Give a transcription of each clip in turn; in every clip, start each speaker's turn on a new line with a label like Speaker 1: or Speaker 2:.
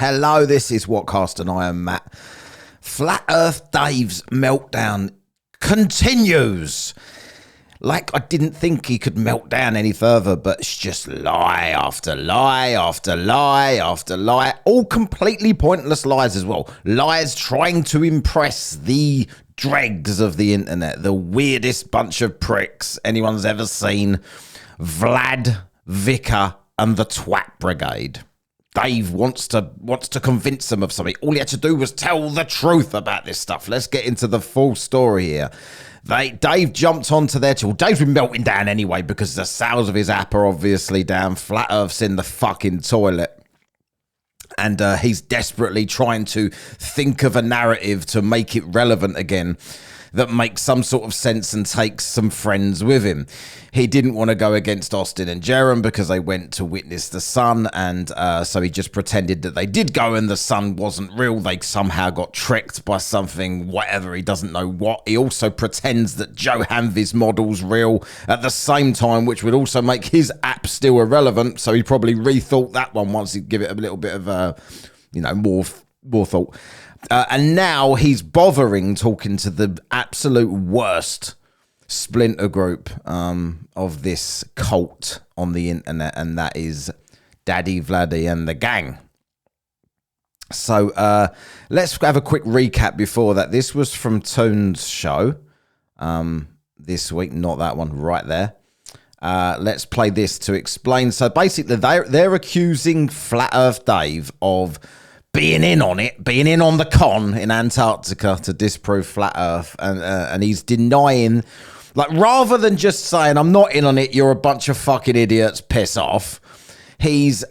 Speaker 1: Hello, this is Whatcast and I am Matt. Flat Earth Dave's meltdown continues. Like, I didn't think he could melt down any further, but it's just lie after lie after lie after lie. All completely pointless lies as well. Lies trying to impress the dregs of the internet. The weirdest bunch of pricks anyone's ever seen. Vlad, Vicar, and the Twat Brigade. Dave wants to convince them of something. All he had to do was tell the truth about this stuff. Let's get into the full story here. Dave jumped onto their tool. Dave's been melting down anyway because the sales of his app are obviously down. Flat Earth's in the fucking toilet. And he's desperately trying to think of a narrative to make it relevant again that makes some sort of sense and takes some friends with him. He didn't want to go against Austin and Jaron because they went to witness the sun, and so he just pretended that they did go and the sun wasn't real. They somehow got tricked by something, whatever, he doesn't know what. He also pretends that Joe Hanvi's model's real at the same time, which would also make his app still irrelevant, so he probably rethought that one once he'd give it a little bit of, more thought. And now he's bothering talking to the absolute worst splinter group of this cult on the internet, and that is Daddy Vladdy and the gang. So let's have a quick recap before that. This was from Toon's show this week, not that one right there. Let's play this to explain. So basically they're accusing Flat Earth Dave of being in on the con in Antarctica to disprove Flat Earth, and he's denying, like, rather than just saying, I'm not in on it, you're a bunch of fucking idiots, piss off, he's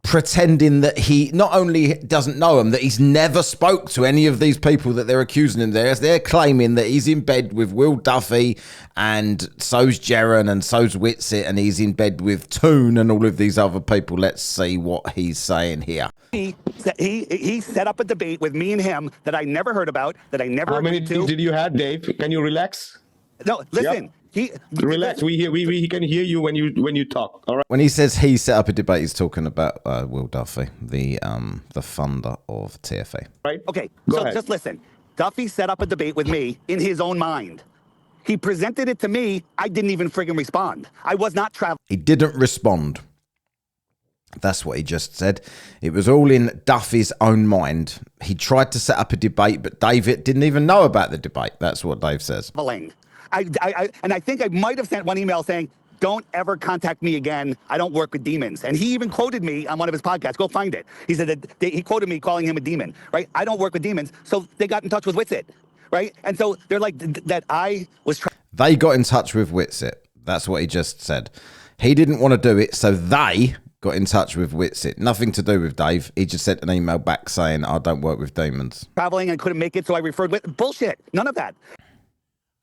Speaker 1: pretending that he not only doesn't know him, that he's never spoke to any of these people that they're accusing him. They're claiming that he's in bed with Will Duffy, and so's Jaron, and so's Whitsitt, and he's in bed with Toon and all of these other people. Let's see what he's saying here.
Speaker 2: He set up a debate with me and him that I never heard about, that I never
Speaker 3: How many did you have, Dave? Can you relax?
Speaker 2: No, listen. Yep.
Speaker 3: Relax. We can hear you when you talk. All right.
Speaker 1: When he says he set up a debate, he's talking about Will Duffy, the funder of TFA.
Speaker 2: Right. Okay. Go ahead. Just listen. Duffy set up a debate with me in his own mind. He presented it to me. I didn't even friggin' respond. I was not traveling.
Speaker 1: He didn't respond. That's what he just said. It was all in Duffy's own mind. He tried to set up a debate, but David didn't even know about the debate. That's what Dave says.
Speaker 2: I think I might have sent one email saying, don't ever contact me again. I don't work with demons. And he even quoted me on one of his podcasts. Go find it. He said that he quoted me calling him a demon, right? I don't work with demons. So they got in touch with Whitsitt, right? And so they're like, that I was
Speaker 1: They got in touch with Whitsitt. That's what he just said. He didn't want to do it, so they got in touch with Whitsitt. Nothing to do with Dave. He just sent an email back saying, I don't work with demons.
Speaker 2: Traveling and couldn't make it, so I referred with bullshit. None of that.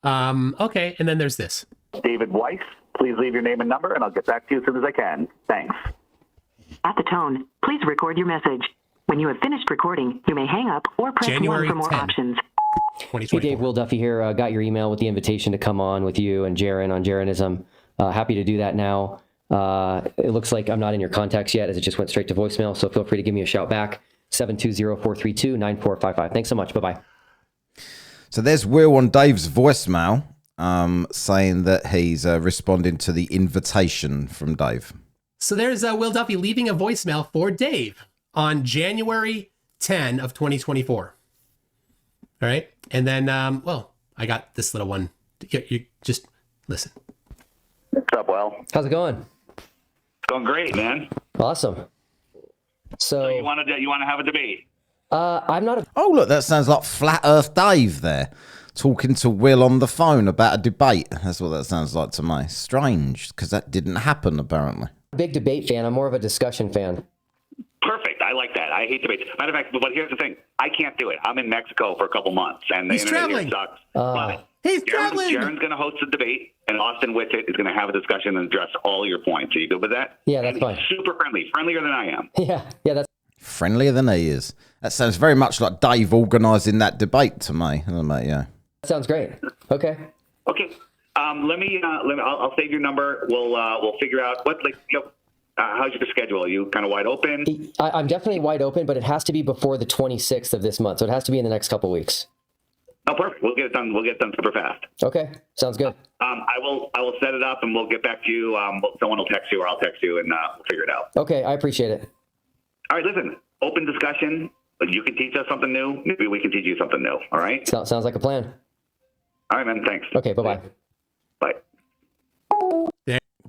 Speaker 4: Okay, and then there's this.
Speaker 5: David Weiss, please leave your name and number, and I'll get back to you as soon as I can. Thanks.
Speaker 6: At the tone, please record your message. When you have finished recording, you may hang up or press
Speaker 4: January
Speaker 6: 1 for more
Speaker 4: 10.
Speaker 6: options.
Speaker 7: Hey Dave, Will Duffy here. Got your email with the invitation to come on with you and Jaron on Jaronism. Happy to do that now. It looks like I'm not in your contacts yet, as it just went straight to voicemail, so feel free to give me a shout back. 720-432-9455. Thanks so much. Bye-bye.
Speaker 1: So there's Will on Dave's voicemail saying that he's responding to the invitation from Dave.
Speaker 4: So there's Will Duffy leaving a voicemail for Dave on January 10 of 2024. All right. And then, I got this little one. You just listen.
Speaker 5: What's up, Will?
Speaker 7: How's it going?
Speaker 5: Going great, man.
Speaker 7: Awesome. So
Speaker 5: you want to have a debate?
Speaker 7: I'm not.
Speaker 1: Oh, look, that sounds like Flat Earth Dave there, talking to Will on the phone about a debate. That's what that sounds like to me. Strange, because that didn't happen, apparently.
Speaker 7: Big debate fan. I'm more of a discussion fan.
Speaker 5: Perfect. I like that. I hate debates. Matter of fact, but here's the thing. I can't do it. I'm in Mexico for a couple months, and the
Speaker 4: He's
Speaker 5: internet
Speaker 4: traveling.
Speaker 5: here sucks. But
Speaker 4: He's traveling.
Speaker 5: Jaron's going to host the debate, and Austin Whitsitt is going to have a discussion and address all your points. Are you good with that?
Speaker 7: Yeah, that's
Speaker 5: and
Speaker 7: fine.
Speaker 5: Super friendly. Friendlier than I am.
Speaker 7: Yeah, that's
Speaker 1: Friendlier than he is. That sounds very much like Dave organising that debate to me. Yeah.
Speaker 7: that sounds great. Okay.
Speaker 5: Okay. Let me. I'll save your number. We'll figure out what how's your schedule? Are you kind of wide open?
Speaker 7: I'm definitely wide open, but it has to be before the 26th of this month. So it has to be in the next couple weeks.
Speaker 5: Oh, perfect. We'll get it done. We'll get it done super fast.
Speaker 7: Okay. Sounds good.
Speaker 5: I will set it up and we'll get back to you. Someone will text you or I'll text you and we'll figure it out.
Speaker 7: Okay. I appreciate it.
Speaker 5: All right. Listen, open discussion. You can teach us something new. Maybe we can teach you something new. All right.
Speaker 7: Sounds like a plan.
Speaker 5: All right, man. Thanks.
Speaker 7: Okay. Bye-bye.
Speaker 5: Bye.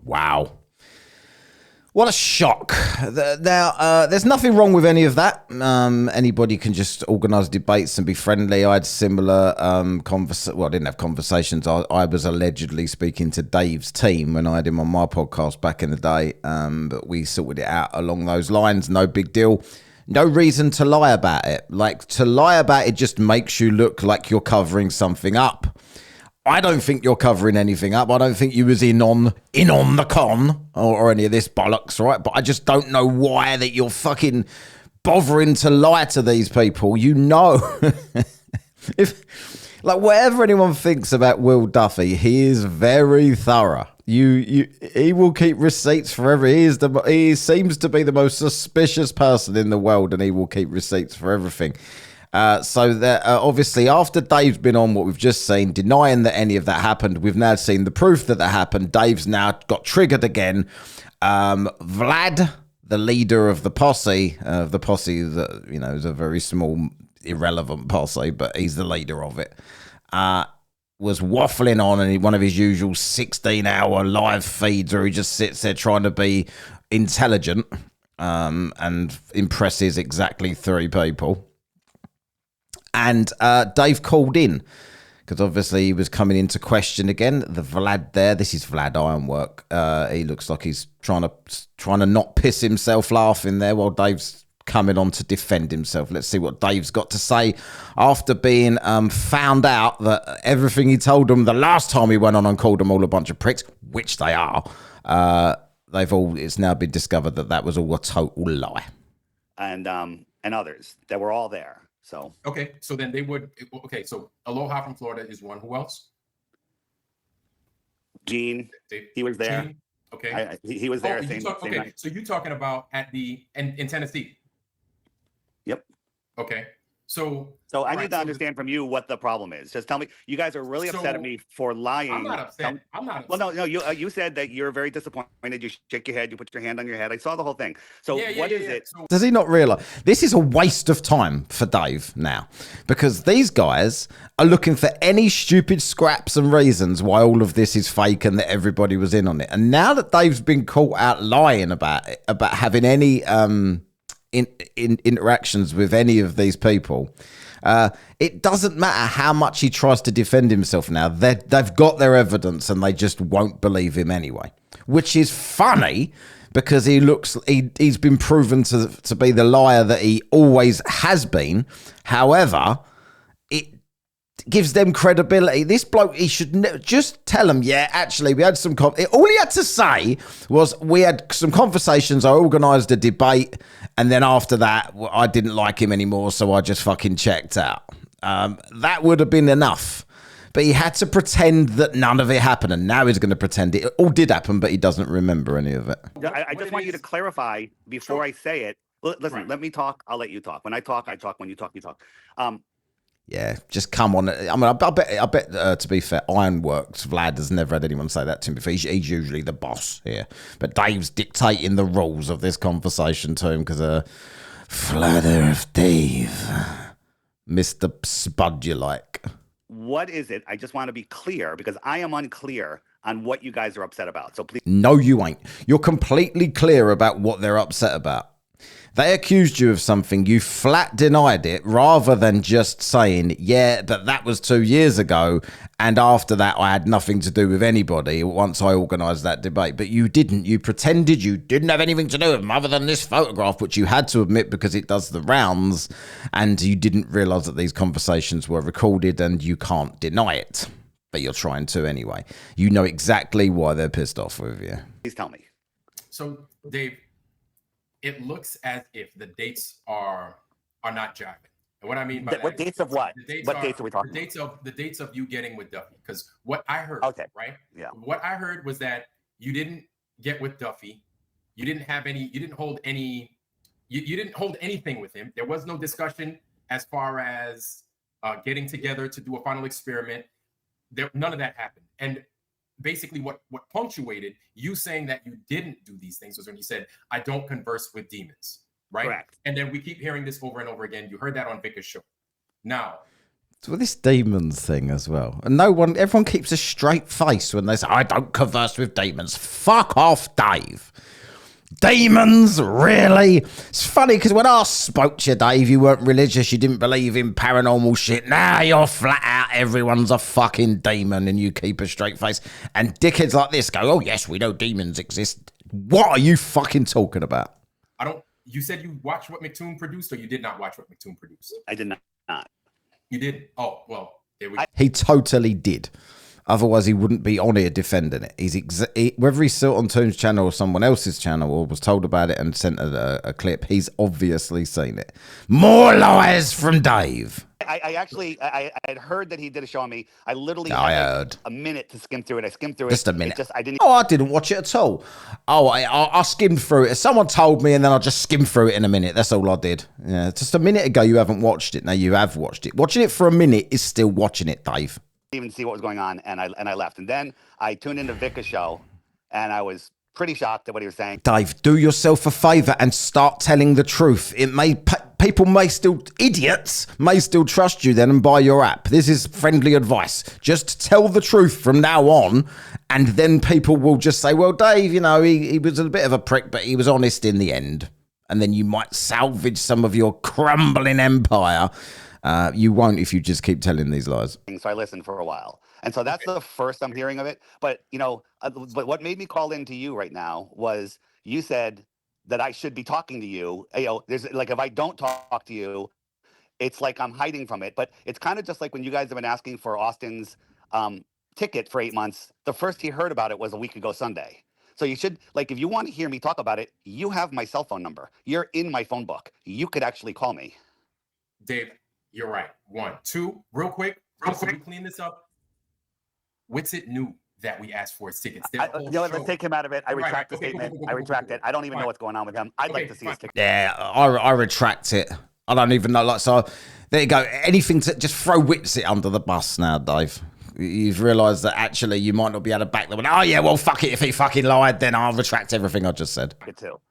Speaker 1: Wow. What a shock. Now, there's nothing wrong with any of that. Anybody can just organise debates and be friendly. I had similar well, I didn't have conversations. I was allegedly speaking to Dave's team when I had him on my podcast back in the day. But we sorted it out along those lines. No big deal. No reason to lie about it. Like, to lie about it just makes you look like you're covering something up. I don't think you're covering anything up. I don't think you was in on the con or any of this bollocks, right? But I just don't know why that you're fucking bothering to lie to these people. You know, if like whatever anyone thinks about Will Duffy, he is very thorough. He will keep receipts forever. He seems to be the most suspicious person in the world, and he will keep receipts for everything. So that obviously after Dave's been on what we've just seen, denying that any of that happened, we've now seen the proof that happened. Dave's now got triggered again. Vlad, the leader of the posse that, you know, is a very small, irrelevant posse, but he's the leader of it, was waffling on in one of his usual 16-hour live feeds where he just sits there trying to be intelligent and impresses exactly 3 people. And Dave called in because obviously he was coming into question again. The Vlad there, this is Vlad Ironwork. He looks like he's trying to not piss himself laughing there while Dave's coming on to defend himself. Let's see what Dave's got to say after being found out that everything he told them the last time he went on and called them all a bunch of pricks, which they are. It's now been discovered that was all a total lie.
Speaker 2: And others that were all there. So
Speaker 8: okay, so then they would. Okay, so Aloha from Florida is one. Who else?
Speaker 2: Gene, he was there.
Speaker 8: Gene? Okay,
Speaker 2: he was there.
Speaker 8: Same night. So you're talking about at the in Tennessee.
Speaker 2: Yep.
Speaker 8: Okay. So
Speaker 2: I need to understand from you what the problem is. Just tell me. You guys are really upset at me for lying.
Speaker 8: I'm not upset. I'm not upset.
Speaker 2: Well, no. You said that you're very disappointed. You shake your head. You put your hand on your head. I saw the whole thing. So what is it?
Speaker 1: Does he not realise this is a waste of time for Dave now? Because these guys are looking for any stupid scraps and reasons why all of this is fake and that everybody was in on it. And now that Dave's been caught out lying about it, about having any in interactions with any of these people, it doesn't matter how much he tries to defend himself now. They've got their evidence and they just won't believe him anyway, which is funny because he's been proven to be the liar that he always has been. However, it gives them credibility. This bloke, he should just tell them, yeah, actually, we had some... all he had to say was, we had some conversations, I organised a debate, and then after that, I didn't like him anymore, so I just fucking checked out. That would have been enough. But he had to pretend that none of it happened, and now he's going to pretend it all did happen, but he doesn't remember any of it.
Speaker 2: I just want you to clarify before I say it. Listen, let me talk. I'll let you talk. When I talk, I talk. When you talk, you talk.
Speaker 1: Yeah, just come on. I mean, I bet. To be fair, Ironworks Vlad has never had anyone say that to him before. He's usually the boss here, but Dave's dictating the rules of this conversation to him because flather of Dave, Mr. Spud, you like.
Speaker 2: What is it? I just want to be clear because I am unclear on what you guys are upset about. So please.
Speaker 1: No, you ain't. You're completely clear about what they're upset about. They accused you of something, you flat denied it, rather than just saying, yeah, but that was 2 years ago, and after that I had nothing to do with anybody once I organised that debate. But you didn't. You pretended you didn't have anything to do with them other than this photograph, which you had to admit because it does the rounds, and you didn't realise that these conversations were recorded, and you can't deny it. But you're trying to anyway. You know exactly why they're pissed off with you.
Speaker 2: Please tell me.
Speaker 8: So, Dave, it looks as if the dates are not jiving. And what I mean by that,
Speaker 2: what dates of what? What dates are we talking
Speaker 8: about? The dates of you getting with Duffy. Because what I heard, right?
Speaker 2: Yeah.
Speaker 8: What I heard was that you didn't get with Duffy. You didn't have any. You didn't hold any. You didn't hold anything with him. There was no discussion as far as getting together to do a final experiment. None of that happened. And basically, what punctuated you saying that you didn't do these things was when you said, "I don't converse with demons." Right.
Speaker 2: Correct.
Speaker 8: And then we keep hearing this over and over again. You heard that on Vicker's show. Now,
Speaker 1: So this demons thing as well. And everyone keeps a straight face when they say, I don't converse with demons. Fuck off, Dave. Demons, really? It's funny because when I spoke to you, Dave, you weren't religious. You didn't believe in paranormal shit. Now you're flat out. Everyone's a fucking demon and you keep a straight face. And dickheads like this go, oh, yes, we know demons exist. What are you fucking talking about?
Speaker 8: You said you watched what McToon produced, or you did not watch what McToon produced?
Speaker 2: I did not.
Speaker 8: You did? Oh, well, there we go.
Speaker 1: He totally did. Otherwise, he wouldn't be on here defending it. Whether he saw it on Toon's channel or someone else's channel or was told about it and sent a clip, he's obviously seen it. More lies from Dave.
Speaker 2: I had heard that he did a show on me. I literally
Speaker 1: heard
Speaker 2: a minute to skim through it. I skimmed through it.
Speaker 1: Just a minute.
Speaker 2: I didn't.
Speaker 1: Oh, I didn't watch it at all. Oh, I skimmed through it. Someone told me and then I just skimmed through it in a minute. That's all I did. Yeah, just a minute ago you haven't watched it. Now you have watched it. Watching it for a minute is still watching it, Dave.
Speaker 2: Even see what was going on, and I left. And then I tuned into Vicker's show, and I was pretty shocked at what he was saying.
Speaker 1: Dave, do yourself a favor and start telling the truth. It may people idiots may still trust you then and buy your app. This is friendly advice. Just tell the truth from now on, and then people will just say, well, Dave, you know, he was a bit of a prick, but he was honest in the end. And then you might salvage some of your crumbling empire. You won't if you just keep telling these lies.
Speaker 2: So I listened for a while. And so that's the first I'm hearing of it. But, but what made me call into you right now was you said that I should be talking to you. There's like, if I don't talk to you, it's like I'm hiding from it. But it's kind of just like when you guys have been asking for Austin's ticket for 8 months. The first he heard about it was a week ago Sunday. So you should, like, if you want to hear me talk about it, you have my cell phone number. You're in my phone book. You could actually call me.
Speaker 8: Dave, you're right. 1, 2, real quick. So we clean this up. Witsit knew that we asked for his tickets.
Speaker 2: Let's take him out of it. I retract the statement. I retract it. I don't even know what's going on with him. I'd like to see his ticket.
Speaker 1: Yeah, I retract it. I don't even know. Like, so there you go. Anything to just throw Witsit under the bus now, Dave. You've realised that actually you might not be able to back them. Oh yeah, well fuck it. If he fucking lied, then I'll retract everything I just said.
Speaker 2: It too.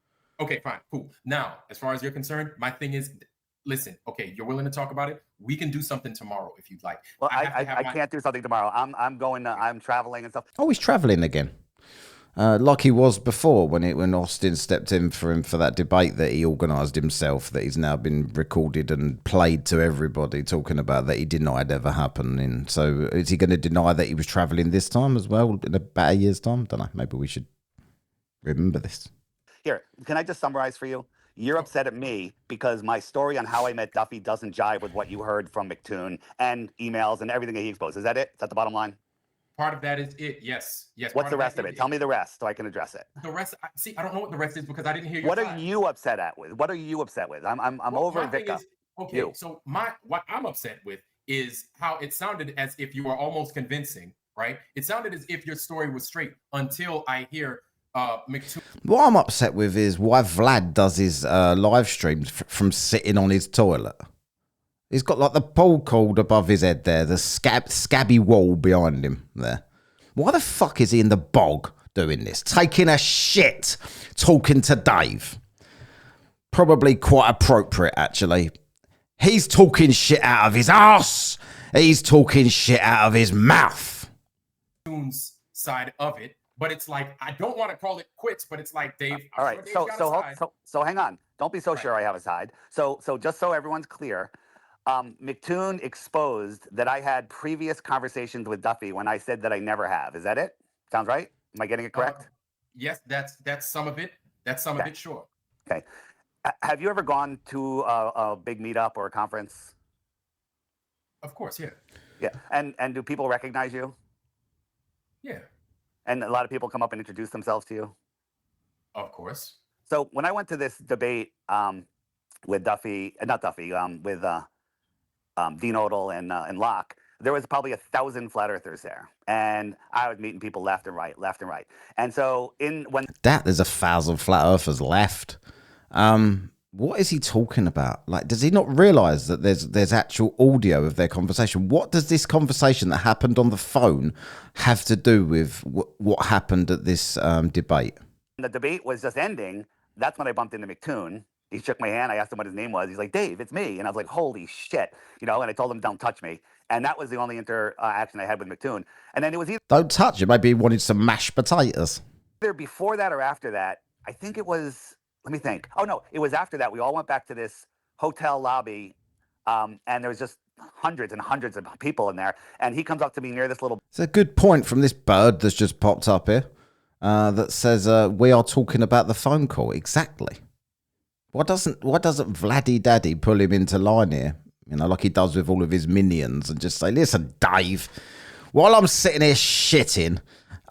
Speaker 8: Okay, fine, cool. Now, as far as you're concerned, my thing is, listen. Okay, you're willing to talk about it. We can do something tomorrow if you'd like.
Speaker 2: Well, I can't do something tomorrow. I'm going. I'm traveling and stuff.
Speaker 1: Oh, he's travelling again. Like he was before when Austin stepped in for him for that debate that he organised himself, that he's now been recorded and played to everybody talking about that he denied ever happening. So is he going to deny that he was travelling this time as well in about a year's time? Don't know. Maybe we should remember this.
Speaker 2: Here, can I just summarize for you? You're upset at me because my story on how I met Duffy doesn't jive with what you heard from McToon and emails and everything that he exposed. Is that it? Is that the bottom line?
Speaker 8: Part of that is it. Yes.
Speaker 2: What's the rest of it? Tell me the rest so I can address it.
Speaker 8: The rest. See, I don't know what the rest is because I didn't hear you.
Speaker 2: What are you upset with? What are you upset with? I'm over Vicka.
Speaker 8: Okay, so what I'm upset with is how it sounded as if you were almost convincing, right? It sounded as if your story was straight until I hear McToon.
Speaker 1: What I'm upset with is why Vlad does his live streams from sitting on his toilet. He's got like the pull cord above his head there, the scabby wall behind him there. Why the fuck is he in the bog doing this? Taking a shit, talking to Dave. Probably quite appropriate, actually. He's talking shit out of his ass. He's talking shit out of his mouth.
Speaker 8: Side of it, but it's like I don't want to call it quits, but it's like Dave.
Speaker 2: All right, so hang on. Don't be so sure I have a side. So just so everyone's clear. McToon exposed that I had previous conversations with Duffy when I said that I never have. Is that it? Sounds right? Am I getting it correct?
Speaker 8: Yes, that's some of it. That's some of it, sure.
Speaker 2: Okay. Have you ever gone to a big meetup or a conference?
Speaker 8: Of course, yeah.
Speaker 2: Yeah. And do people recognize you?
Speaker 8: Yeah.
Speaker 2: And a lot of people come up and introduce themselves to you?
Speaker 8: Of course.
Speaker 2: So when I went to this debate with Duffy, with Dean Odell and Locke, there was probably 1,000 flat earthers there, and I was meeting people left and right. And so
Speaker 1: there's 1,000 flat earthers left. What is he talking about? Like, does he not realize that there's actual audio of their conversation? What does this conversation that happened on the phone have to do with what happened at this debate?
Speaker 2: the debate was just ending. That's when I bumped into McToon. He shook my hand. I asked him what his name was. He's like, Dave, it's me. And I was like, holy shit. And I told him, don't touch me. And that was the only interaction I had with McToon. And then it was
Speaker 1: Don't touch it. Maybe he wanted some mashed potatoes.
Speaker 2: either before that or after that. I think it was, let me think. Oh, no, it was after that. We all went back to this hotel lobby, and there was just hundreds and hundreds of people in there. And he comes up to me near this little...
Speaker 1: It's a good point from this bird that's just popped up here that says, we are talking about the phone call. Exactly. Why doesn't Vladdy Daddy pull him into line here, like he does with all of his minions, and just say, listen, Dave, while I'm sitting here shitting,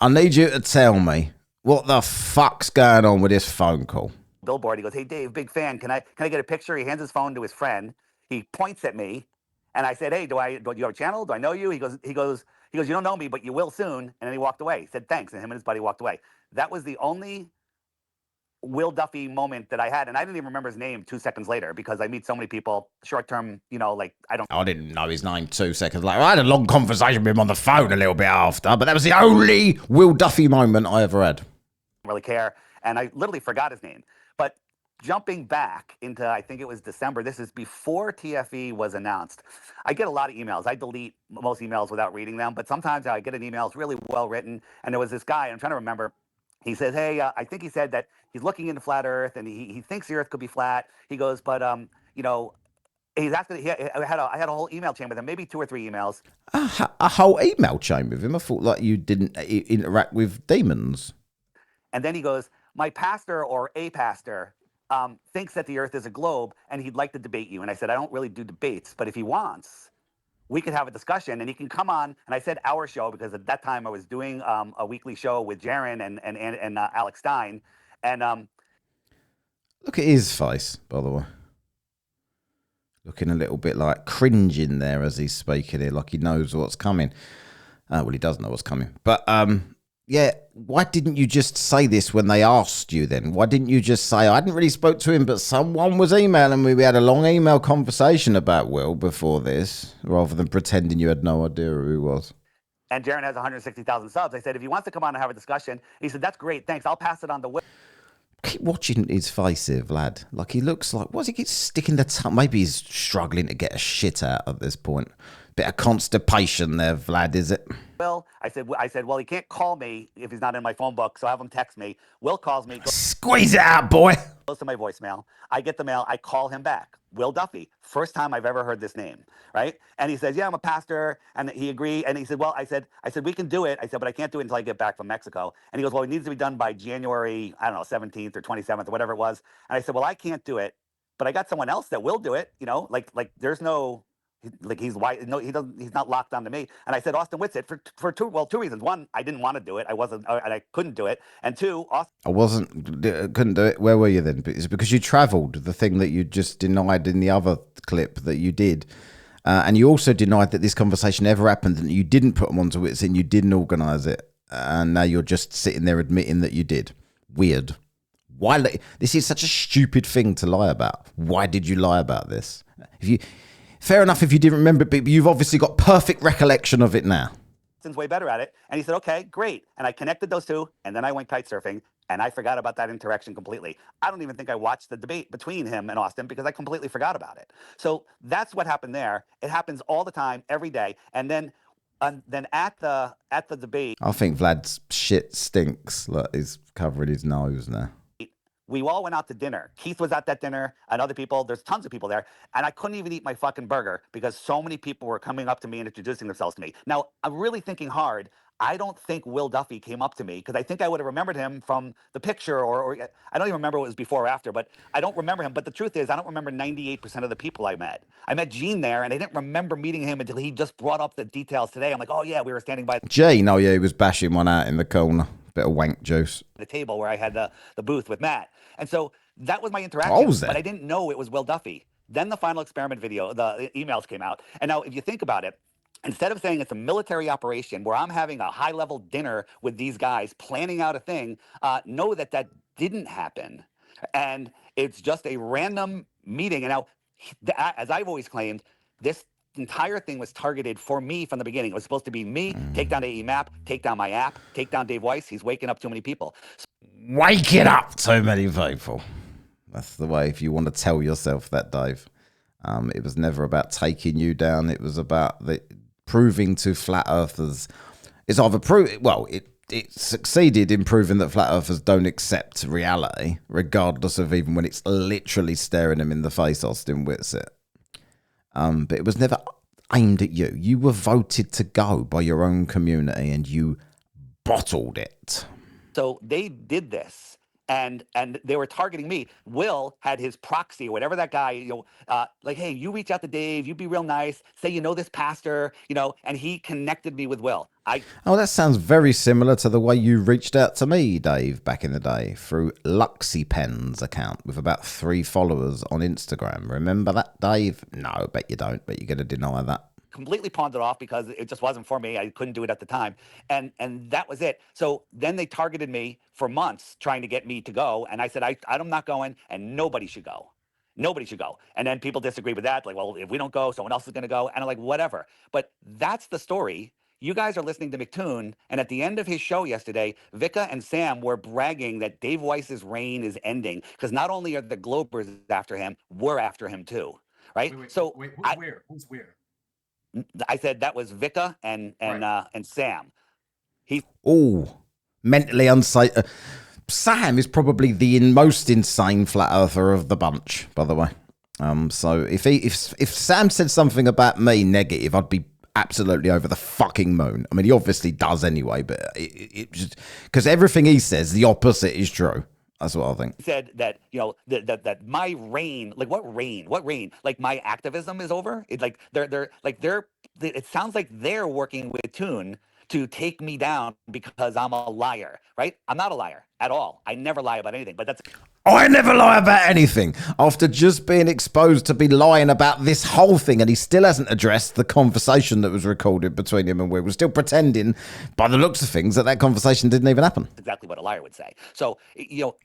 Speaker 1: I need you to tell me what the fuck's going on with this phone call.
Speaker 2: Billboard. He goes, hey, Dave, big fan. Can I get a picture? He hands his phone to his friend. He points at me, and I said, hey, do you have a channel? Do I know you? He goes, you don't know me, but you will soon. And then he walked away. He said, thanks. And him and his buddy walked away. That was the only Will Duffy moment that I had, and I didn't even remember his name 2 seconds later because I meet so many people short term, I didn't
Speaker 1: know his name 2 seconds later. I had a long conversation with him on the phone a little bit after, but that was the only Will Duffy moment I ever had.
Speaker 2: Really care, and I literally forgot his name. But jumping back into, I think it was December, this is before TFE was announced. I get a lot of emails. I delete most emails without reading them, but sometimes I get an email, it's really well written, and there was this guy, I'm trying to remember. He says, hey, I think he said that he's looking into flat Earth, and he thinks the Earth could be flat. He goes, but, he's asking, I had a whole email chain with him, maybe 2 or 3 emails.
Speaker 1: A whole email chain with him? I thought like you didn't interact with demons.
Speaker 2: And then he goes, my pastor or a pastor thinks that the Earth is a globe, and he'd like to debate you. And I said, I don't really do debates, but if he wants, we could have a discussion, and he can come on. And I said our show because at that time I was doing a weekly show with Jaron and Alex Stein. And
Speaker 1: look at his face, by the way. Looking a little bit like cringing there as he's speaking here, like he knows what's coming. Well, he does know what's coming. But yeah, why didn't you just say this when they asked you then? Why didn't you just say, I didn't really spoke to him, but someone was emailing me. We had a long email conversation about Will before this, rather than pretending you had no idea who he was.
Speaker 2: And Jaron has 160,000 subs. I said, if he wants to come on and have a discussion, he said, that's great, thanks. I'll pass it on to Will.
Speaker 1: Keep watching his face here, Vlad. Like he looks like, what's he keep sticking the tongue? Maybe he's struggling to get a shit out at this point. Bit of constipation there, Vlad, is it?
Speaker 2: Will, I said, well, he can't call me if he's not in my phone book, so have him text me. Will calls me.
Speaker 1: Squeeze it out, boy.
Speaker 2: Goes to my voicemail. I get the mail. I call him back. Will Duffy. First time I've ever heard this name, right? And he says, yeah, I'm a pastor. And he agreed. And he said, well, I said, we can do it. I said, but I can't do it until I get back from Mexico. And he goes, well, it needs to be done by January, 17th or 27th or whatever it was. And I said, well, I can't do it, but I got someone else that will do it. Like there's no... Like he's white. No, he doesn't. He's not locked onto me. And I said Austin Whitsitt for two reasons. One, I didn't want to do it. I wasn't, and I couldn't do it. And two,
Speaker 1: couldn't do it. Where were you then? It's because you travelled. The thing that you just denied in the other clip that you did, and you also denied that this conversation ever happened, and you didn't put them onto Whitsitt, and you didn't organise it, and now you're just sitting there admitting that you did. Weird. Why? This is such a stupid thing to lie about. Why did you lie about this? Fair enough if you didn't remember it, but you've obviously got perfect recollection of it now.
Speaker 2: Austin's way better at it. And he said, okay, great. And I connected those two, and then I went kite surfing, and I forgot about that interaction completely. I don't even think I watched the debate between him and Austin because I completely forgot about it. So that's what happened there. It happens all the time, every day. And then at the debate...
Speaker 1: I think Vlad's shit stinks. Look, he's covering his nose now.
Speaker 2: We all went out to dinner. Keith was at that dinner and other people. There's tons of people there. And I couldn't even eat my fucking burger because so many people were coming up to me and introducing themselves to me. Now, I'm really thinking hard. I don't think Will Duffy came up to me because I think I would have remembered him from the picture or I don't even remember what it was before or after, but I don't remember him. But the truth is I don't remember 98% of the people I met. I met Gene there and I didn't remember meeting him until he just brought up the details today. I'm like, oh yeah, we were standing by
Speaker 1: Gene, oh yeah, he was bashing one out in the corner. Bit of wank juice.
Speaker 2: The table where I had the booth with Matt. And so that was my interaction, but I didn't know it was Will Duffy. Then the final experiment video, the emails came out. And now if you think about it, Instead of saying it's a military operation where I'm having a high-level dinner with these guys planning out a thing, know that that didn't happen. And it's just a random meeting. And now, as I've always claimed, this entire thing was targeted for me from the beginning. It was supposed to be me, take down AE Map, take down my app, take down Dave Weiss. He's waking up too many people.
Speaker 1: Waking up too many people. That's the way, if you want to tell yourself that, Dave. It was never about taking you down. It was about proving to flat earthers. It's either it succeeded in proving that flat earthers don't accept reality, regardless of even when it's literally staring them in the face. Austin Whitsitt. But it was never aimed at you. You were voted to go by your own community, and you bottled it.
Speaker 2: So they did this, and they were targeting me. Will had his proxy or whatever that guy, like, hey, you reach out to Dave, you be real nice, say you know this pastor, and he connected me with Will.
Speaker 1: That sounds very similar to the way you reached out to me, Dave, back in the day through LuxyPen's account with about 3 followers on Instagram. Remember that, Dave? No, bet you don't, but you're going to deny that.
Speaker 2: Completely pawned it off because it just wasn't for me. I couldn't do it at the time. And that was it. So then they targeted me for months trying to get me to go. And I said, I'm not going, and nobody should go. Nobody should go. And then people disagree with that. Like, well, if we don't go, someone else is going to go. And I'm like, whatever. But that's the story. You guys are listening to McToon. And at the end of his show yesterday, Vika and Sam were bragging that Dave Weiss's reign is ending because not only are the Globers after him, we're after him too. Right?
Speaker 8: Wait, who's where?
Speaker 2: I said that was Vika and Sam.
Speaker 1: Mentally unsafe. Sam is probably the most insane flat earther of the bunch, by the way. So if Sam said something about me negative, I'd be absolutely over the fucking moon. I mean, he obviously does anyway, but it just because everything he says, the opposite is true. That's what I think.
Speaker 2: He said that, that my reign, like what reign? Like my activism is over. It's like it sounds like they're working with Toon to take me down because I'm a liar, right? I'm not a liar at all. I never lie about anything, but that's...
Speaker 1: I never lie about anything. After just being exposed to be lying about this whole thing, and he still hasn't addressed the conversation that was recorded between him and Will. We're still pretending, by the looks of things, that conversation didn't even happen.
Speaker 2: Exactly what a liar would say. So,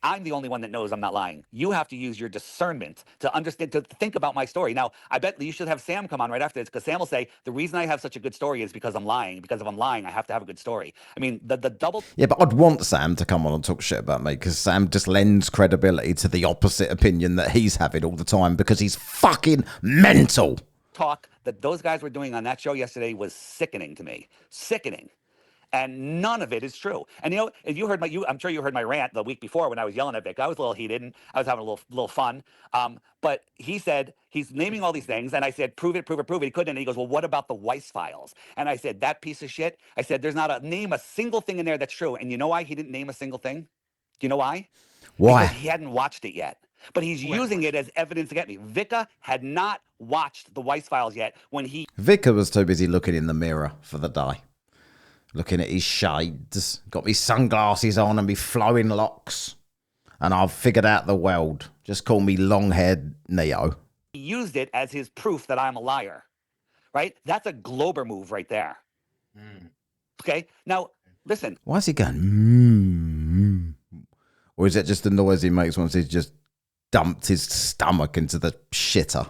Speaker 2: I'm the only one that knows I'm not lying. You have to use your discernment to understand, to think about my story. Now, I bet you should have Sam come on right after this, because Sam will say, the reason I have such a good story is because I'm lying. Because if I'm lying, I have to have a good story. I mean, the double...
Speaker 1: Yeah, but I'd want Sam to come on and talk shit about me, because Sam just lends credibility to the opposite opinion that he's having all the time, because he's fucking mental.
Speaker 2: Talk that those guys were doing on that show yesterday was sickening to me. Sickening. And none of it is true. And if you heard I'm sure you heard my rant the week before when I was yelling at Vic. I was a little heated and I was having a little fun. But he said he's naming all these things, and I said, prove it. He couldn't. And he goes, well, what about the Weiss files? And I said, that piece of shit. I said, there's not name a single thing in there that's true. And you know why he didn't name a single thing? Do you know why?
Speaker 1: Why?
Speaker 2: Because he hadn't watched it yet. But he's using it as evidence against me. Vika had not watched the Weiss files yet when he...
Speaker 1: Vika was too busy looking in the mirror for the day. Looking at his shades, got me sunglasses on and me flowing locks. And I've figured out the world. Just call me long-haired Neo.
Speaker 2: He used it as his proof that I'm a liar, right? That's a Glober move right there. Okay? Now, listen.
Speaker 1: Why is he going, Or is that just the noise he makes once he's just dumped his stomach into the shitter?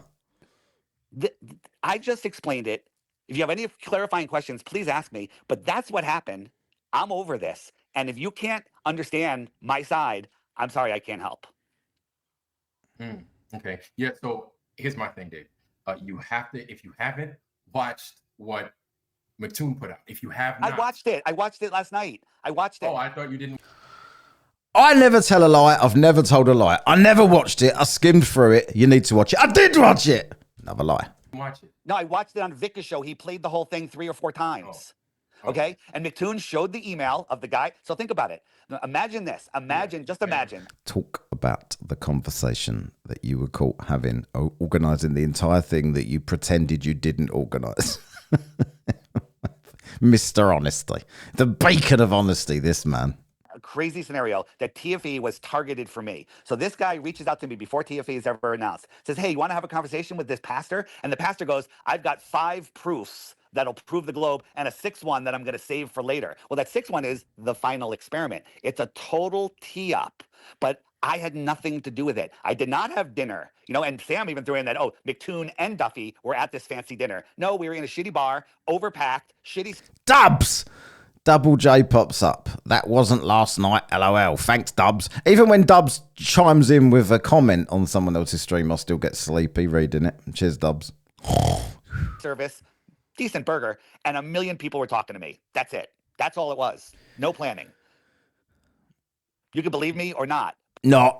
Speaker 2: I just explained it. If you have any clarifying questions, please ask me. But that's what happened. I'm over this. And if you can't understand my side, I'm sorry, I can't help.
Speaker 8: Okay. Yeah. So here's my thing, Dave. You have to, if you haven't watched what McToon put out, if you have not.
Speaker 2: I watched it. I watched it last night. I watched it.
Speaker 8: Oh, I thought you didn't.
Speaker 1: I never tell a lie. I've never told a lie. I never watched it. I skimmed through it. You need to watch it. I did watch it. Another lie.
Speaker 8: Watch it.
Speaker 2: No, I watched it on Vika's show. He played the whole thing 3 or 4 times. Okay? And McToon showed the email of the guy. So think about it. Imagine this. Imagine.
Speaker 1: Talk about the conversation that you were caught having, organising the entire thing that you pretended you didn't organise. Mr. Honesty. The beacon of honesty, this man.
Speaker 2: A crazy scenario that TFE was targeted for me. So this guy reaches out to me before TFE is ever announced. Says, hey, you want to have a conversation with this pastor? And the pastor goes, I've got 5 proofs that'll prove the globe, and a sixth one that I'm going to save for later. Well, that sixth one is the final experiment. It's a total tee up, but I had nothing to do with it. I did not have dinner, and Sam even threw in that, McToon and Duffy were at this fancy dinner. No, we were in a shitty bar, overpacked, shitty.
Speaker 1: Dubs! Double J pops up. That wasn't last night, LOL. Thanks, Dubs. Even when Dubs chimes in with a comment on someone else's stream, I'll still get sleepy reading it. Cheers, Dubs.
Speaker 2: Service, decent burger, and 1 million people were talking to me. That's it. That's all it was. No planning. You can believe me or not.
Speaker 1: No.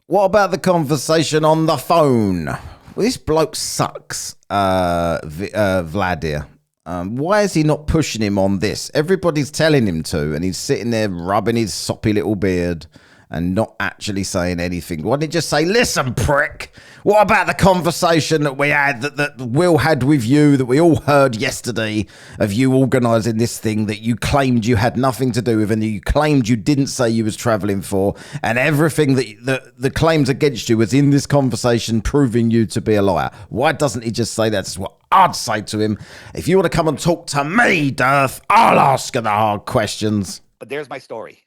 Speaker 1: What about the conversation on the phone? Well, this bloke sucks, Vlad here. Why is he not pushing him on this? Everybody's telling him to, and he's sitting there rubbing his soppy little beard and not actually saying anything. Why didn't he just say, listen, prick, what about the conversation that we had, that Will had with you, that we all heard yesterday, of you organising this thing that you claimed you had nothing to do with, and you claimed you didn't say you was travelling for, and everything that the claims against you was in this conversation proving you to be a liar? Why doesn't he just say that? That's what I'd say to him. If you want to come and talk to me, Durf, I'll ask you the hard questions.
Speaker 2: But there's my story.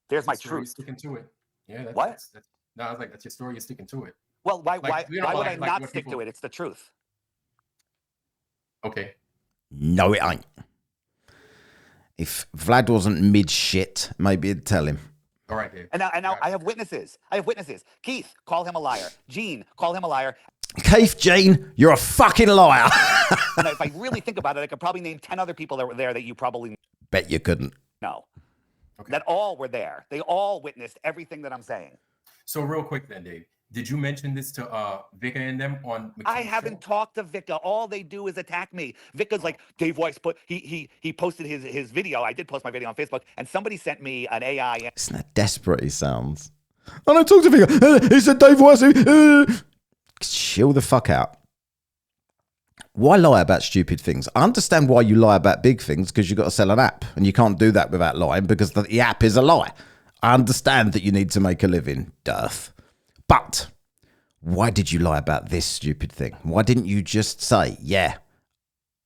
Speaker 2: There's my
Speaker 8: story,
Speaker 2: truth.
Speaker 8: Sticking to it. Yeah.
Speaker 2: What?
Speaker 8: No, I was like, that's your story. You're sticking to it.
Speaker 2: Well, why would I not stick to it? It's the truth.
Speaker 8: Okay.
Speaker 1: No, it ain't. If Vlad wasn't mid shit, maybe it'd tell him.
Speaker 8: All right, Dave.
Speaker 2: And now I have witnesses. Keith, call him a liar. Gene, call him a liar.
Speaker 1: Keith, Gene, you're a fucking liar.
Speaker 2: And if I really think about it, I could probably name 10 other people that were there that you probably
Speaker 1: Bet you couldn't.
Speaker 2: know. Okay. That all were there. They all witnessed everything that I'm saying.
Speaker 8: So real quick then, Dave, did you mention this to Vika and them on McKinney's
Speaker 2: I haven't talked to Vika. All they do is attack me. Vika's like, Dave Weiss he posted his video. I did post my video on Facebook, and somebody sent me an AI.
Speaker 1: Isn't that desperate he sounds? I don't talk to Vika. He said Dave Weiss. Chill the fuck out. Why lie about stupid things? I understand why you lie about big things, because you've got to sell an app, and you can't do that without lying because the app is a lie. I understand that you need to make a living, Durf. But why did you lie about this stupid thing? Why didn't you just say, yeah,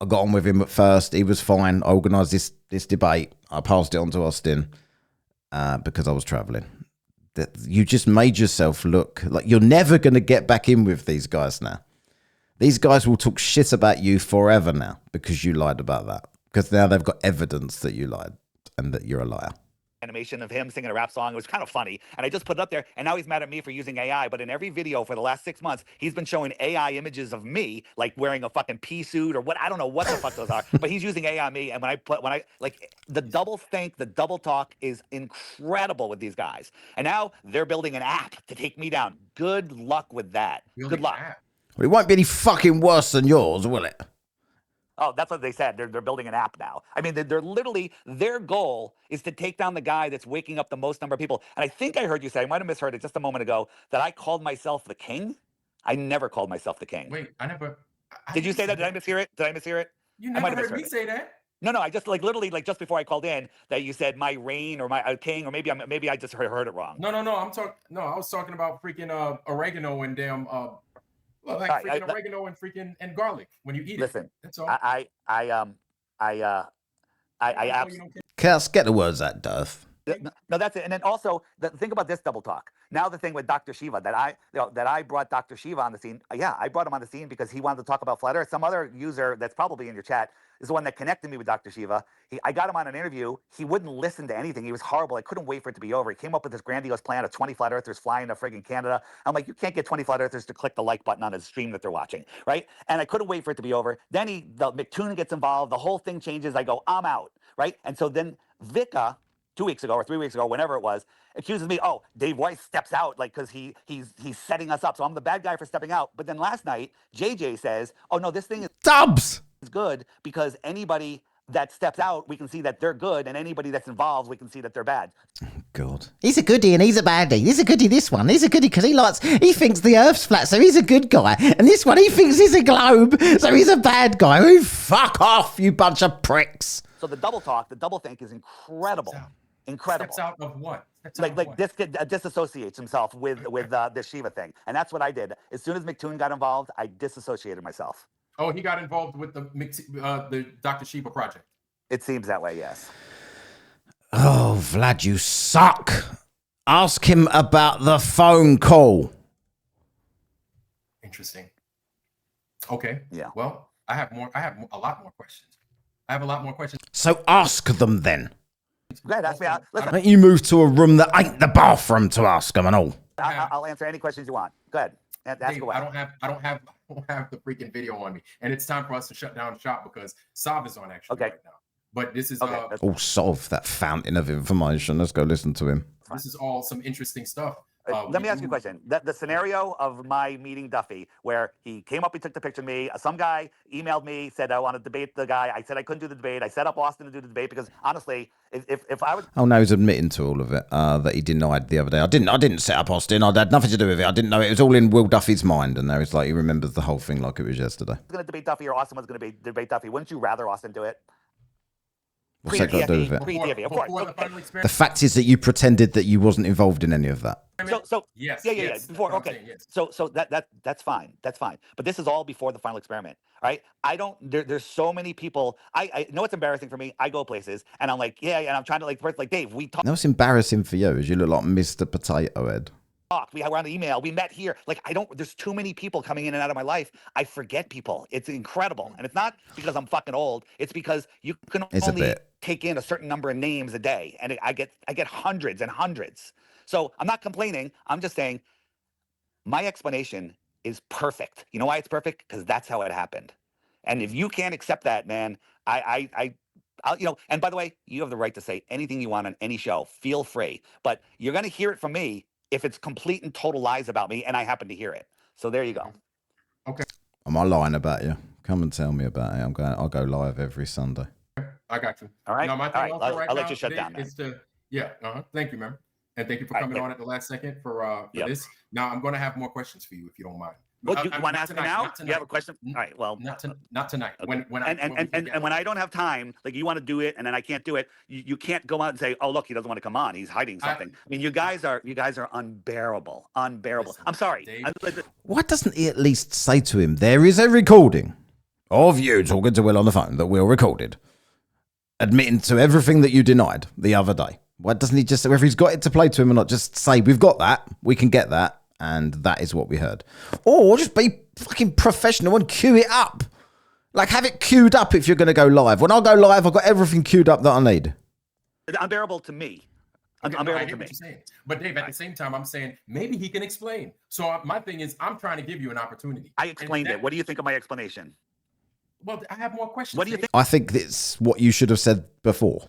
Speaker 1: I got on with him at first, he was fine, I organised this debate, I passed it on to Austin because I was travelling. You just made yourself look like you're never going to get back in with these guys now. These guys will talk shit about you forever now because you lied about that. Because now they've got evidence that you lied and that you're a liar.
Speaker 2: Animation of him singing a rap song. It was kind of funny. And I just put it up there, and now he's mad at me for using AI. But in every video for the last 6 months, he's been showing AI images of me, like wearing a fucking pea suit or what. I don't know what the fuck those are, but he's using AI on me. And when I the double think, the double talk is incredible with these guys. And now they're building an app to take me down. Good luck with that. Good luck.
Speaker 1: Well, it won't be any fucking worse than yours, will it?
Speaker 2: Oh, that's what they said. They're building an app now. I mean, they're literally, their goal is to take down the guy that's waking up the most number of people. And I think I heard you say, I might have misheard it just a moment ago, that I called myself the king. I never called myself the king.
Speaker 8: Wait,
Speaker 2: Did you say that? Did I mishear it?
Speaker 8: You never heard me say that?
Speaker 2: No, I just literally just before I called in that you said my reign or my king, or maybe I just heard it wrong.
Speaker 8: No. I was talking about freaking oregano and damn freaking oregano and freaking and garlic when you eat
Speaker 2: Listen,
Speaker 8: it. That's all.
Speaker 1: Kels, get the words out, Durf.
Speaker 2: No, that's it. And then also, think about this double talk. Now the thing with Dr. Shiva, that I brought Dr. Shiva on the scene. Yeah, I brought him on the scene because he wanted to talk about flat Earth. Some other user that's probably in your chat is the one that connected me with Dr. Shiva. I got him on an interview. He wouldn't listen to anything. He was horrible. I couldn't wait for it to be over. He came up with this grandiose plan of 20 flat earthers flying to friggin' Canada. I'm like, you can't get 20 flat earthers to click the like button on a stream that they're watching, right? And I couldn't wait for it to be over. Then the McToon gets involved. The whole thing changes. I go, I'm out, right? And so then Vika, 2 weeks ago or 3 weeks ago, whenever it was, accuses me, oh, Dave Weiss steps out like because he's setting us up. So I'm the bad guy for stepping out. But then last night, JJ says, oh no, this thing is
Speaker 1: Dubs
Speaker 2: good because anybody that steps out, we can see that they're good, and anybody that's involved, we can see that they're bad.
Speaker 1: God. He's a goodie and he's a baddie. He's a goodie, this one. He's a goodie because he thinks the Earth's flat, so he's a good guy. And this one, he thinks he's a globe, so he's a bad guy. Oh, fuck off, you bunch of pricks.
Speaker 2: So the double talk, the double think is incredible. Incredible.
Speaker 8: Steps out of what?
Speaker 2: This kid disassociates himself with this Shiva thing. And that's what I did. As soon as McToon got involved, I disassociated myself.
Speaker 8: Oh, he got involved with the Dr. Sheba project.
Speaker 2: It seems that way, yes.
Speaker 1: Oh, Vlad, you suck. Ask him about the phone call.
Speaker 8: Interesting. Okay.
Speaker 2: Yeah.
Speaker 8: Well, I have a lot more questions. I have a lot more questions.
Speaker 1: So ask them then.
Speaker 2: Go ahead, ask me out. Listen,
Speaker 1: Don't you move to a room that ain't the bathroom to ask them and all.
Speaker 2: I'll answer any questions you want. Go ahead. Ask
Speaker 8: Dave,
Speaker 2: away.
Speaker 8: I don't have the freaking video on me, and it's time for us to shut down shop because Sav is on actually right now. But this is
Speaker 1: Oh, solve that fountain of information. Let's go listen to him.
Speaker 8: this is all some interesting stuff.
Speaker 2: Let me ask you a question. The scenario of my meeting Duffy, where he came up, he took the picture of me. Some guy emailed me, said I want to debate the guy. I said I couldn't do the debate. I set up Austin to do the debate because honestly, if I was
Speaker 1: Oh no, he's admitting to all of it that he denied the other day. I didn't set up Austin. I had nothing to do with it. I didn't know it was all in Will Duffy's mind, and now it's like he remembers the whole thing like it was yesterday.
Speaker 2: going to debate Duffy or Austin was going to debate Duffy, wouldn't you rather Austin do it?
Speaker 1: What's that got to do with it?
Speaker 2: Pre-DFE, of course.
Speaker 8: Before the final
Speaker 1: The
Speaker 8: experiment.
Speaker 1: fact is that you pretended that you wasn't involved in any of that.
Speaker 2: So
Speaker 8: Yes.
Speaker 2: yeah.
Speaker 8: Yes,
Speaker 2: Before,
Speaker 8: that's what I'm
Speaker 2: okay.
Speaker 8: saying, yes.
Speaker 2: So that's fine. That's fine. But this is all before the final experiment, right? I don't. There's so many people. I know it's embarrassing for me. I go places and I'm like, yeah, and I'm trying to like Dave. We talked.
Speaker 1: Now what's embarrassing for you is you look like Mr. Potato Head.
Speaker 2: We were on the email. We met here. Like I don't. There's too many people coming in and out of my life. I forget people. It's incredible, and it's not because I'm fucking old. It's because you can
Speaker 1: It's a
Speaker 2: only
Speaker 1: bit.
Speaker 2: take in a certain number of names a day, and I get hundreds and hundreds. So I'm not complaining. I'm just saying my explanation is perfect. You know why it's perfect? Because that's how it happened. And if you can't accept that, man, I'll, you know. And by the way, you have the right to say anything you want on any show. Feel free, but you're gonna hear it from me if it's complete and total lies about me, and I happen to hear it. So there you go.
Speaker 1: Am I lying about you? Come and tell me about it. I'll go live every Sunday.
Speaker 8: I got you.
Speaker 2: All right.
Speaker 8: No, my
Speaker 2: All
Speaker 8: thing
Speaker 2: right.
Speaker 8: also
Speaker 2: I'll let
Speaker 8: now,
Speaker 2: you shut
Speaker 8: Dave,
Speaker 2: down, man.
Speaker 8: is Thank you, man. And thank you for
Speaker 2: All right,
Speaker 8: coming
Speaker 2: yeah.
Speaker 8: on at the last second for
Speaker 2: Yep.
Speaker 8: this. Now I'm going to have more questions for you if you don't mind.
Speaker 2: What, you
Speaker 8: I-
Speaker 2: want to
Speaker 8: not
Speaker 2: ask me
Speaker 8: tonight,
Speaker 2: now?
Speaker 8: not
Speaker 2: You have a
Speaker 8: tonight.
Speaker 2: question? All right. Well,
Speaker 8: Not tonight.
Speaker 2: Okay.
Speaker 8: When
Speaker 2: and when I don't have time, like you want to do it, and then I can't do it, you can't go out and say, "Oh, look, he doesn't want to come on. He's hiding something." I mean, you guys are unbearable.
Speaker 8: Listen,
Speaker 2: I'm sorry.
Speaker 8: Dave.
Speaker 1: Why doesn't he at least say to him, there is a recording of you talking to Will on the phone that Will recorded, admitting to everything that you denied the other day? Why doesn't he just, whether he's got it to play to him or not, just say, we've got that, we can get that, and that is what we heard? Or just be fucking professional and cue it up. Like, have it queued up if you're going to go live. When I go live, I've got everything queued up that I need.
Speaker 2: Unbearable to me.
Speaker 8: Okay, no, I
Speaker 2: Unbearable
Speaker 8: get
Speaker 2: to
Speaker 8: what
Speaker 2: me.
Speaker 8: you're saying. But Dave, at the same time, I'm saying maybe he can explain. So my thing is, I'm trying to give you an opportunity.
Speaker 2: I
Speaker 8: And
Speaker 2: explained
Speaker 8: that-
Speaker 2: it. What do you think of my explanation?
Speaker 8: Well, I have more questions.
Speaker 2: What do you
Speaker 8: Dave.
Speaker 2: think?
Speaker 1: I think that's what you should have said before.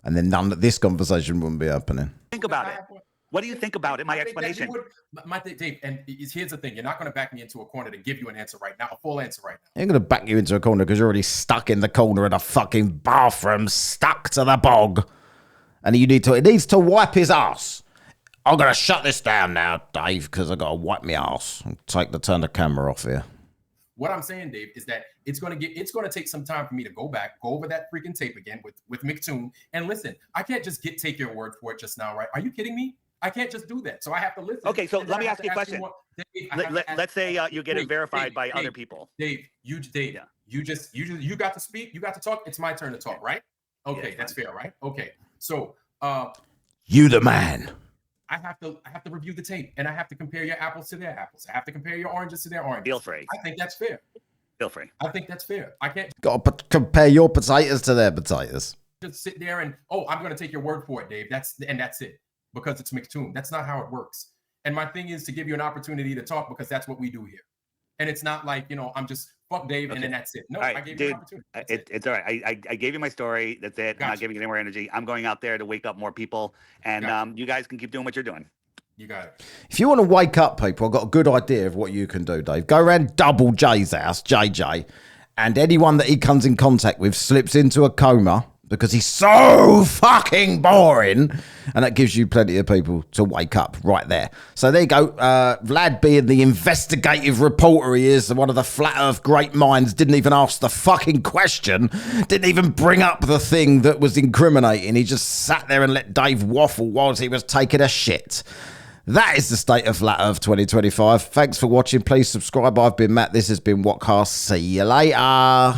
Speaker 1: And then none of this conversation wouldn't be happening.
Speaker 2: Think about
Speaker 8: I
Speaker 2: it.
Speaker 8: have more-
Speaker 2: What do you think about it? My
Speaker 8: I think that you
Speaker 2: explanation.
Speaker 8: would- Dave, and here's the thing: you're not going to back me into a corner to give you an answer right now, a full answer right now.
Speaker 1: I ain't going to back you into a corner because you're already stuck in the corner of the fucking bathroom, stuck to the bog. And it needs to wipe his ass. I'm going to shut this down now, Dave, because I got to wipe my ass and turn the camera off here.
Speaker 8: What I'm saying, Dave, is that it's going to take some time for me to go over that freaking tape again with McToon. And listen, I can't just take your word for it just now, right? Are you kidding me? I can't just do that. So I have to listen.
Speaker 2: Okay, so
Speaker 8: And
Speaker 2: let
Speaker 8: then
Speaker 2: me
Speaker 8: I have
Speaker 2: ask
Speaker 8: to
Speaker 2: you a question.
Speaker 8: more- Dave, I have to ask-
Speaker 2: Let's say you get it
Speaker 8: Dave,
Speaker 2: verified
Speaker 8: Dave,
Speaker 2: by
Speaker 8: Dave,
Speaker 2: other people.
Speaker 8: Dave, you got to speak. You got to talk. It's my turn to talk, right? Okay,
Speaker 2: Yeah,
Speaker 8: that's fair, right? Okay. So
Speaker 1: You the man.
Speaker 8: I have to review the tape, and I have to compare your apples to their apples. I have to compare your oranges to their oranges.
Speaker 2: Feel free.
Speaker 8: I think that's fair.
Speaker 2: Feel free.
Speaker 8: I think that's fair. I can't
Speaker 1: Got to compare your potatoes to their potatoes.
Speaker 8: just sit there and I'm going to take your word for it, Dave. That's it because it's McToon. That's not how it works. And my thing is to give you an opportunity to talk because that's what we do here. And it's not like I'm just fuck Dave and then that's it. No,
Speaker 2: All right,
Speaker 8: I gave you
Speaker 2: dude,
Speaker 8: an opportunity. That's
Speaker 2: it's all right. I gave you my story. That's it. I'm not
Speaker 8: Gotcha.
Speaker 2: giving you any more energy. I'm going out there to wake up more people, and
Speaker 8: Gotcha.
Speaker 2: you guys can keep doing what you're doing.
Speaker 8: You got it.
Speaker 1: If you want to wake up people, I've got a good idea of what you can do, Dave. Go around Double J's house, JJ, and anyone that he comes in contact with slips into a coma because he's so fucking boring, and that gives you plenty of people to wake up right there. So there you go. Vlad, being the investigative reporter he is, one of the flat earth great minds, didn't even ask the fucking question, didn't even bring up the thing that was incriminating. He just sat there and let Dave waffle whilst he was taking a shit. That is the state of Flat Earth 2025. Thanks for watching. Please subscribe. I've been Matt. This has been Whatcast. See you later.